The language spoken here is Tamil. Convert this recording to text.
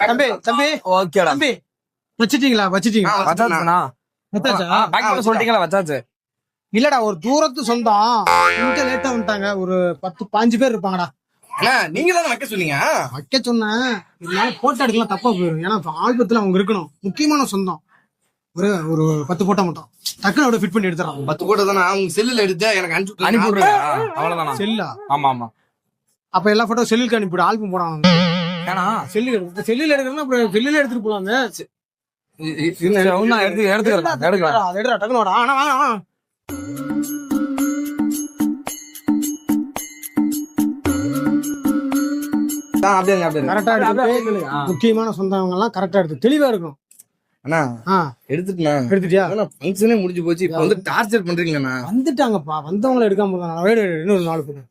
தம்பி தம்பி ஓகேடா தம்பி வச்சிட்டீங்களா? வச்சாச்சுண்ணா. வச்சாச்சா? பாக்கெட்ல சொல்லிட்டீங்களா? வச்சாச்சு. இல்லடா, ஒரு தூரத்து சொந்தம் கொஞ்சம் லேட்டா வந்துட்டாங்க. ஒரு 10-15 பேர் இருப்பாங்கடா. நீங்க தானே வைக்க சொன்னீங்க. வைக்க சொன்னேன், இருந்தாலும் போட்டோ எடுக்கலாம் தப்பா போயிடும். ஏன்னா ஆல்பத்துல அவங்க இருக்கணும். முக்கியமான சொந்தம். ஒரு ஒரு 10 போட்டோ மட்டும் டக்குனு அவட ஃபிட் பண்ணி எடுத்துறான். 10 போட்டோ தானே அவங்க செல்லுல எடுத்து எனக்கு அனுப்பி விடுறா. அவ்வளவுதானா? செல்லா? ஆமா ஆமா. அப்ப எல்லா போட்டோ செல்லுக்கு அனுப்பிவிடு. ஆல்பம் போடாங்க. ஏன்னா செல்லுல எடுக்கணும். அப்புறம் செல்லுல எடுத்துட்டு போலாங்க. எடுக்கலாம். அது எடுறா டக்குனு வாடா. ஆனா வாங்க. கரெக்டா எடுத்து, முக்கியமான சொந்தவங்க எல்லாம் கரெக்டா எடுத்து தெளிவா இருக்கும். அண்ணா எடுத்துட்டா எடுத்துட்டியா? ஃபங்க்ஷனே முடிஞ்சு போச்சு. இப்ப வந்து டார்ச்சர் பண்றீங்கண்ணா. வந்துட்டாங்கப்பா, வந்தவங்களை எடுக்காம இன்னொரு 4 பேர்